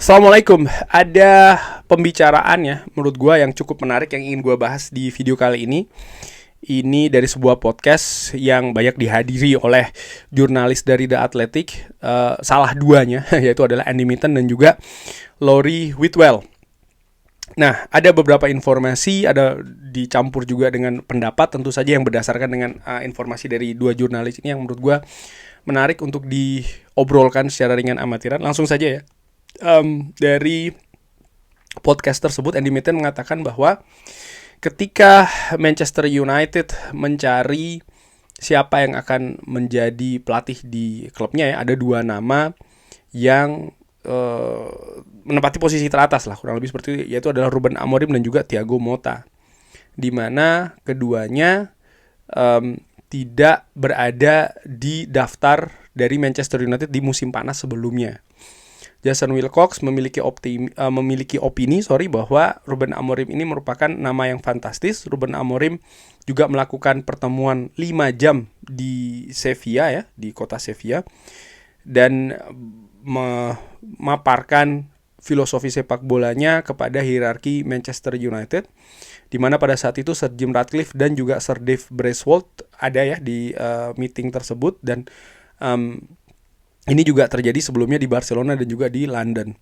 Assalamualaikum. Ada pembicaraan ya, menurut gue yang cukup menarik yang ingin gue bahas di video kali ini. Ini dari sebuah podcast yang banyak dihadiri oleh jurnalis dari The Athletic. Salah duanya, yaitu adalah Andy Mitten dan juga Lori Whitwell. Nah, ada beberapa informasi, ada dicampur juga dengan pendapat, tentu saja yang berdasarkan dengan informasi dari dua jurnalis ini yang menurut gue menarik untuk diobrolkan secara ringan amatiran. Langsung saja ya. Dari podcast tersebut, Andy Mitten mengatakan bahwa ketika Manchester United mencari siapa yang akan menjadi pelatih di klubnya ya, ada dua nama yang menempati posisi teratas lah, kurang lebih seperti itu, yaitu adalah Ruben Amorim dan juga Thiago Motta, di mana keduanya tidak berada di daftar dari Manchester United di musim panas sebelumnya. Jason Wilcox memiliki opini bahwa Ruben Amorim ini merupakan nama yang fantastis. Ruben Amorim juga melakukan pertemuan 5 jam di Sevilla ya, di kota Sevilla, dan memaparkan filosofi sepak bolanya kepada hierarki Manchester United, di mana pada saat itu Sir Jim Ratcliffe dan juga Sir Dave Braithwaite ada ya di meeting tersebut, dan ini juga terjadi sebelumnya di Barcelona dan juga di London.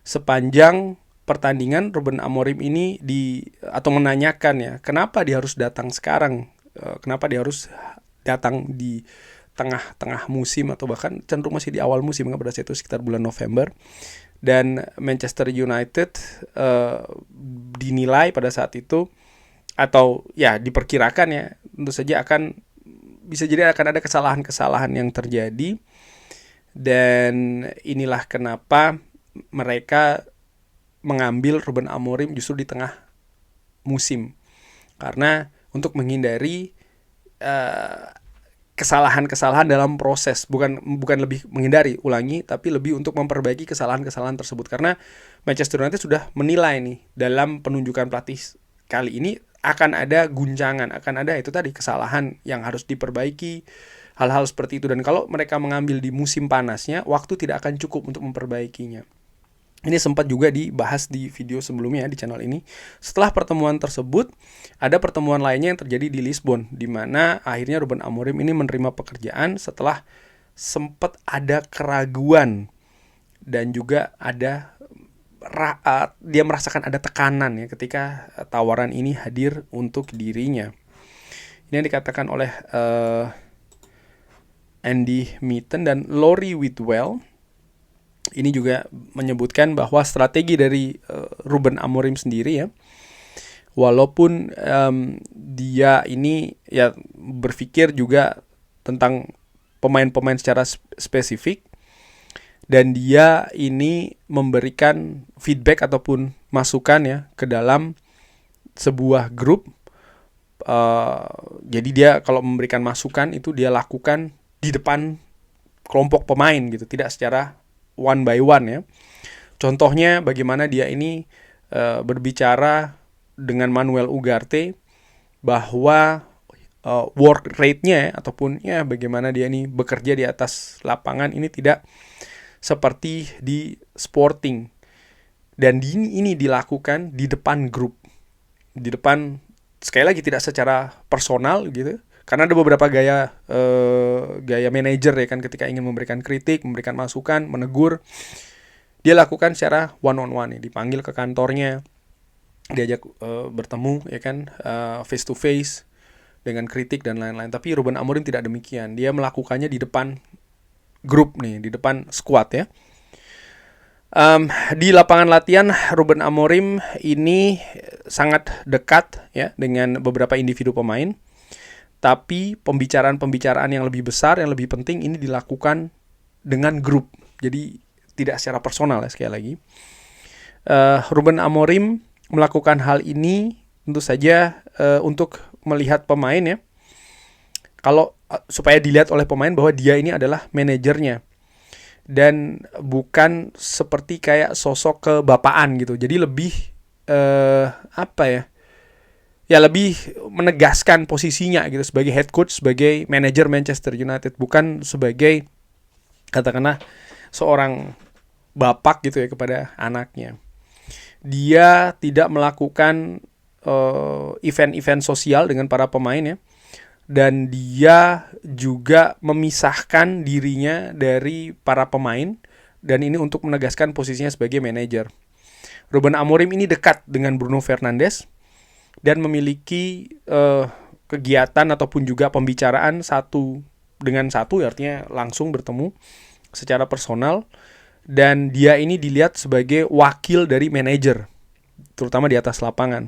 Sepanjang pertandingan, Ruben Amorim ini menanyakan ya, kenapa dia harus datang sekarang? Kenapa dia harus datang di tengah-tengah musim atau bahkan cenderung masih di awal musim, pada saat itu sekitar bulan November. Dan Manchester United dinilai pada saat itu, atau ya diperkirakan ya, tentu saja bisa jadi akan ada kesalahan-kesalahan yang terjadi. Dan inilah kenapa mereka mengambil Ruben Amorim justru di tengah musim, karena untuk menghindari kesalahan-kesalahan dalam proses, bukan lebih menghindari, tapi lebih untuk memperbaiki kesalahan-kesalahan tersebut, karena Manchester United sudah menilai nih dalam penunjukan pelatih kali ini akan ada guncangan, akan ada itu tadi kesalahan yang harus diperbaiki, hal-hal seperti itu. Dan kalau mereka mengambil di musim panasnya, waktu tidak akan cukup untuk memperbaikinya. Ini sempat juga dibahas di video sebelumnya di channel ini. Setelah pertemuan tersebut, ada pertemuan lainnya yang terjadi di Lisbon, di mana akhirnya Ruben Amorim ini menerima pekerjaan setelah sempat ada keraguan dan juga ada dia merasakan ada tekanan ya ketika tawaran ini hadir untuk dirinya. Ini yang dikatakan oleh Andy Mitten dan Lori Whitwell. Ini juga menyebutkan bahwa strategi dari Ruben Amorim sendiri ya, walaupun dia ini ya berpikir juga tentang pemain-pemain secara spesifik, dan dia ini memberikan feedback ataupun masukan ya ke dalam sebuah grup. Jadi dia kalau memberikan masukan itu dia lakukan di depan kelompok pemain gitu, tidak secara one by one ya. Contohnya bagaimana dia ini berbicara dengan Manuel Ugarte bahwa work rate-nya ataupun ya bagaimana dia ini bekerja di atas lapangan ini tidak seperti di Sporting, dan ini dilakukan di depan grup, di depan, sekali lagi tidak secara personal gitu, karena ada beberapa gaya manajer ya kan, ketika ingin memberikan kritik, memberikan masukan, menegur, dia lakukan secara one on one ya, dipanggil ke kantornya, diajak bertemu ya kan, face to face dengan kritik dan lain-lain. Tapi Ruben Amorim tidak demikian, dia melakukannya di depan grup nih, di depan squad ya. Di lapangan latihan, Ruben Amorim ini sangat dekat ya dengan beberapa individu pemain. Tapi pembicaraan-pembicaraan yang lebih besar, yang lebih penting ini dilakukan dengan grup. Jadi tidak secara personal ya, sekali lagi. Ruben Amorim melakukan hal ini tentu saja untuk melihat pemain ya. Kalau supaya dilihat oleh pemain bahwa dia ini adalah manajernya, dan bukan seperti kayak sosok kebapaan gitu. Jadi lebih lebih menegaskan posisinya gitu sebagai head coach, sebagai manajer Manchester United, bukan sebagai katakanlah seorang bapak gitu ya kepada anaknya. Dia tidak melakukan event-event sosial dengan para pemain ya. Dan dia juga memisahkan dirinya dari para pemain. Dan ini untuk menegaskan posisinya sebagai manajer. Ruben Amorim ini dekat dengan Bruno Fernandes dan memiliki kegiatan ataupun juga pembicaraan satu dengan satu, artinya langsung bertemu secara personal. Dan dia ini dilihat sebagai wakil dari manajer, terutama di atas lapangan.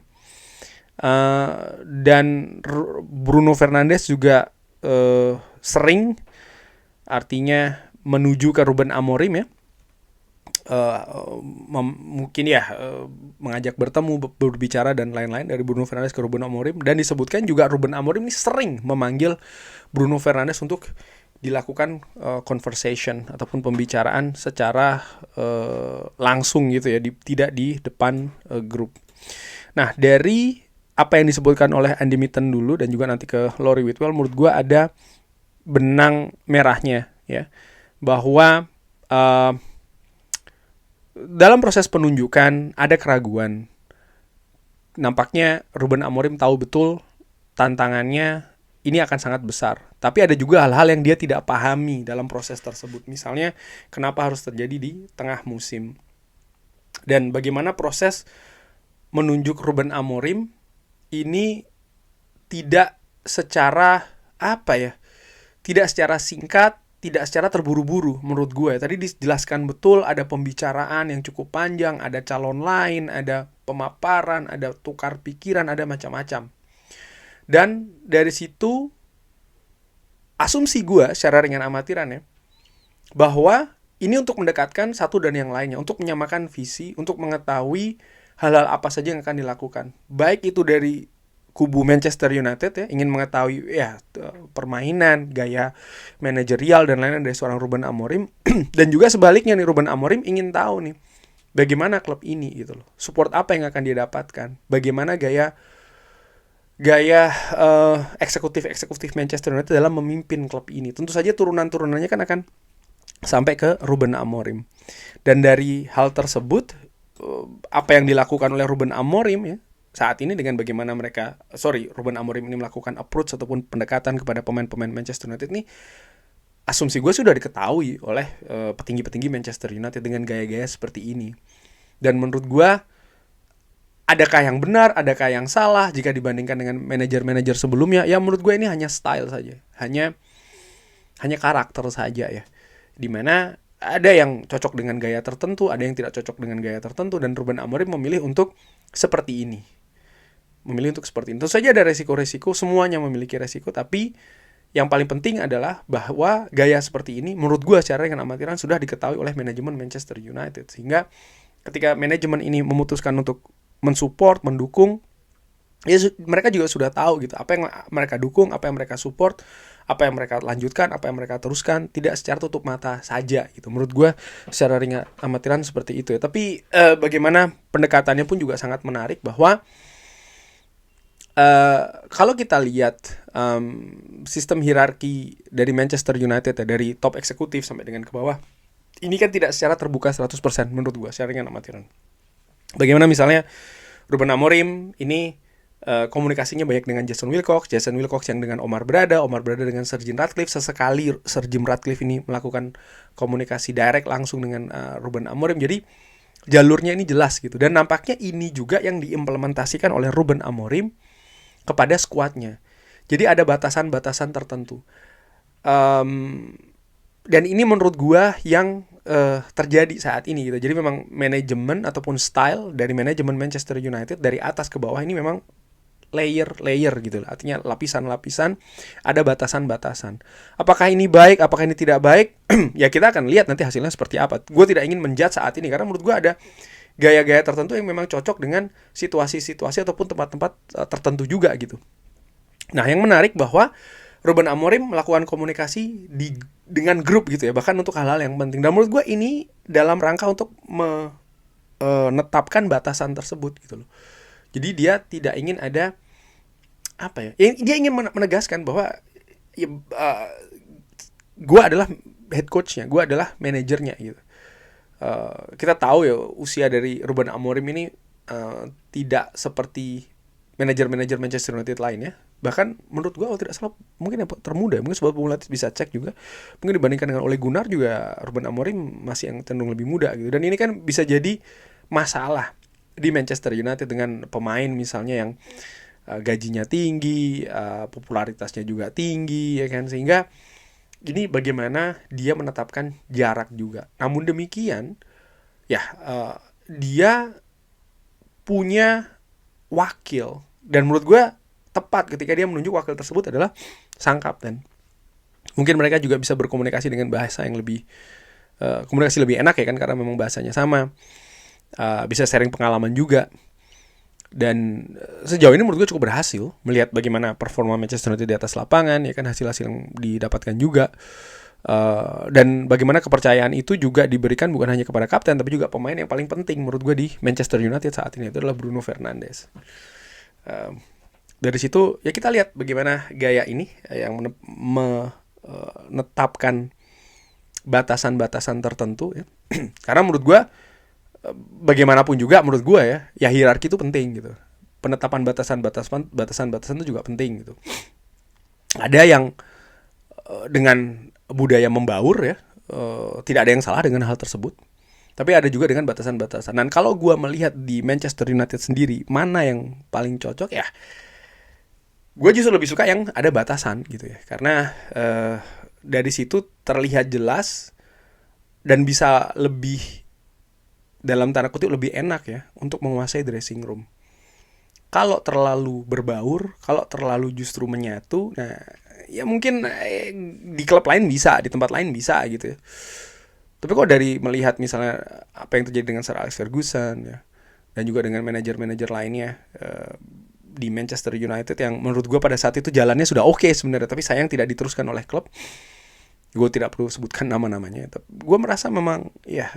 Dan Bruno Fernandes juga sering, artinya menuju ke Ruben Amorim ya, mungkin ya mengajak bertemu, berbicara dan lain-lain dari Bruno Fernandes ke Ruben Amorim. Dan disebutkan juga Ruben Amorim ini sering memanggil Bruno Fernandes untuk dilakukan conversation ataupun pembicaraan secara langsung gitu ya, tidak di depan grup. Nah, dari apa yang disebutkan oleh Andy Mitten dulu dan juga nanti ke Laurie Whitwell, menurut gue ada benang merahnya ya, bahwa dalam proses penunjukan ada keraguan. Nampaknya Ruben Amorim tahu betul tantangannya ini akan sangat besar. Tapi ada juga hal-hal yang dia tidak pahami dalam proses tersebut. Misalnya, kenapa harus terjadi di tengah musim. Dan bagaimana proses menunjuk Ruben Amorim ini tidak secara tidak secara singkat, tidak secara terburu-buru menurut gue. Tadi dijelaskan betul, ada pembicaraan yang cukup panjang, ada calon lain, ada pemaparan, ada tukar pikiran, ada macam-macam. Dan dari situ asumsi gue secara ringan amatiran ya, bahwa ini untuk mendekatkan satu dan yang lainnya, untuk menyamakan visi, untuk mengetahui hal-hal apa saja yang akan dilakukan. Baik itu dari kubu Manchester United ya, ingin mengetahui ya permainan, gaya manajerial dan lain-lain dari seorang Ruben Amorim. Dan juga sebaliknya nih, Ruben Amorim ingin tahu nih bagaimana klub ini gitu loh. Support apa yang akan dia dapatkan? Bagaimana gaya eksekutif Manchester United dalam memimpin klub ini. Tentu saja turunan-turunannya kan akan sampai ke Ruben Amorim. Dan dari hal tersebut, apa yang dilakukan oleh Ruben Amorim ya saat ini dengan bagaimana Ruben Amorim ini melakukan approach ataupun pendekatan kepada pemain-pemain Manchester United ini, asumsi gue sudah diketahui oleh petinggi-petinggi Manchester United dengan gaya-gaya seperti ini. Dan menurut gue, adakah yang benar, adakah yang salah jika dibandingkan dengan manajer-manajer sebelumnya? Ya menurut gue ini hanya style saja, hanya karakter saja ya. Dimana ada yang cocok dengan gaya tertentu, ada yang tidak cocok dengan gaya tertentu, dan Ruben Amorim memilih untuk seperti ini. Tentu saja ada resiko-resiko, semuanya memiliki resiko, tapi yang paling penting adalah bahwa gaya seperti ini menurut gue secara ringan amatiran sudah diketahui oleh manajemen Manchester United. Sehingga ketika manajemen ini memutuskan untuk mensupport, mendukung, ya mereka juga sudah tahu gitu apa yang mereka dukung, apa yang mereka support, apa yang mereka lanjutkan, apa yang mereka teruskan, tidak secara tutup mata saja gitu. Menurut gue secara ringan amatiran seperti itu ya. Tapi bagaimana pendekatannya pun juga sangat menarik, bahwa kalau kita lihat sistem hierarki dari Manchester United ya, dari top eksekutif sampai dengan ke bawah, ini kan tidak secara terbuka 100% menurut gue secara ringan amatiran. Bagaimana misalnya Ruben Amorim ini komunikasinya banyak dengan Jason Wilcox yang dengan Omar Berada dengan Sir Jim Ratcliffe. Sesekali Sir Jim Ratcliffe ini melakukan komunikasi direct langsung dengan Ruben Amorim. Jadi jalurnya ini jelas gitu. Dan nampaknya ini juga yang diimplementasikan oleh Ruben Amorim kepada skuadnya. Jadi ada batasan-batasan tertentu. Dan ini menurut gua yang terjadi saat ini gitu. Jadi memang manajemen ataupun style dari manajemen Manchester United dari atas ke bawah ini memang layer gitu. Artinya lapisan-lapisan, ada batasan-batasan. Apakah ini baik, apakah ini tidak baik? Ya kita akan lihat nanti hasilnya seperti apa. Gue tidak ingin menjudge saat ini karena menurut gue ada gaya-gaya tertentu yang memang cocok dengan situasi-situasi ataupun tempat-tempat tertentu juga gitu. Nah, yang menarik bahwa Ruben Amorim melakukan komunikasi dengan grup gitu ya, bahkan untuk hal-hal yang penting. Dan menurut gue ini dalam rangka untuk menetapkan batasan tersebut gitu loh. Jadi dia tidak ingin ada dia ingin menegaskan bahwa gue adalah head coachnya, gue adalah manajernya gitu. Kita tahu ya usia dari Ruben Amorim ini tidak seperti manajer-manajer Manchester United lainnya. Bahkan menurut gue kalau tidak salah mungkin yang termuda, mungkin Sobat Pemulatih bisa cek juga, mungkin dibandingkan dengan Ole Gunnar juga Ruben Amorim masih yang cenderung lebih muda gitu. Dan ini kan bisa jadi masalah di Manchester United dengan pemain misalnya yang gajinya tinggi, popularitasnya juga tinggi ya kan, sehingga ini bagaimana dia menetapkan jarak juga. Namun demikian ya dia punya wakil, dan menurut gue tepat ketika dia menunjuk wakil tersebut adalah sang kapten. Mungkin mereka juga bisa berkomunikasi dengan bahasa yang lebih komunikasi lebih enak ya kan, karena memang bahasanya sama. Bisa sharing pengalaman juga. Dan sejauh ini menurut gue cukup berhasil melihat bagaimana performa Manchester United di atas lapangan ya kan, hasil-hasil yang didapatkan juga. Dan bagaimana kepercayaan itu juga diberikan bukan hanya kepada kapten, tapi juga pemain yang paling penting menurut gue di Manchester United saat ini, itu adalah Bruno Fernandes. Dari situ ya kita lihat bagaimana gaya ini yang menetapkan batasan-batasan tertentu ya. Karena menurut gue bagaimanapun juga menurut gue ya hierarki itu penting gitu. Penetapan batasan-batasan itu juga penting gitu. Ada yang dengan budaya membaur ya, tidak ada yang salah dengan hal tersebut. Tapi ada juga dengan batasan-batasan. Dan kalau gue melihat di Manchester United sendiri mana yang paling cocok ya, gue justru lebih suka yang ada batasan gitu ya. Karena dari situ terlihat jelas dan bisa lebih, dalam tanda kutip, lebih enak ya untuk menguasai dressing room. Kalau terlalu berbaur, kalau terlalu justru menyatu, nah ya mungkin di klub lain bisa, di tempat lain bisa gitu ya. Tapi kok dari melihat misalnya apa yang terjadi dengan Sir Alex Ferguson ya, dan juga dengan manajer-manajer lainnya di Manchester United yang menurut gue pada saat itu jalannya sudah oke sebenarnya, tapi sayang tidak diteruskan oleh klub. Gue tidak perlu sebutkan nama-namanya. Gue merasa memang ya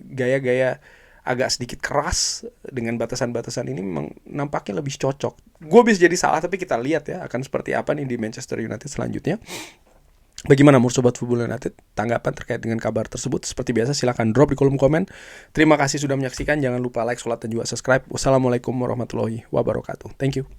gaya-gaya agak sedikit keras dengan batasan-batasan ini memang nampaknya lebih cocok. Gue bisa jadi salah, tapi kita lihat ya akan seperti apa nih di Manchester United selanjutnya. Bagaimana menurut Sobat Football United tanggapan terkait dengan kabar tersebut? Seperti biasa silahkan drop di kolom komen. Terima kasih sudah menyaksikan. Jangan lupa like, share, dan juga subscribe. Wassalamualaikum warahmatullahi wabarakatuh. Thank you.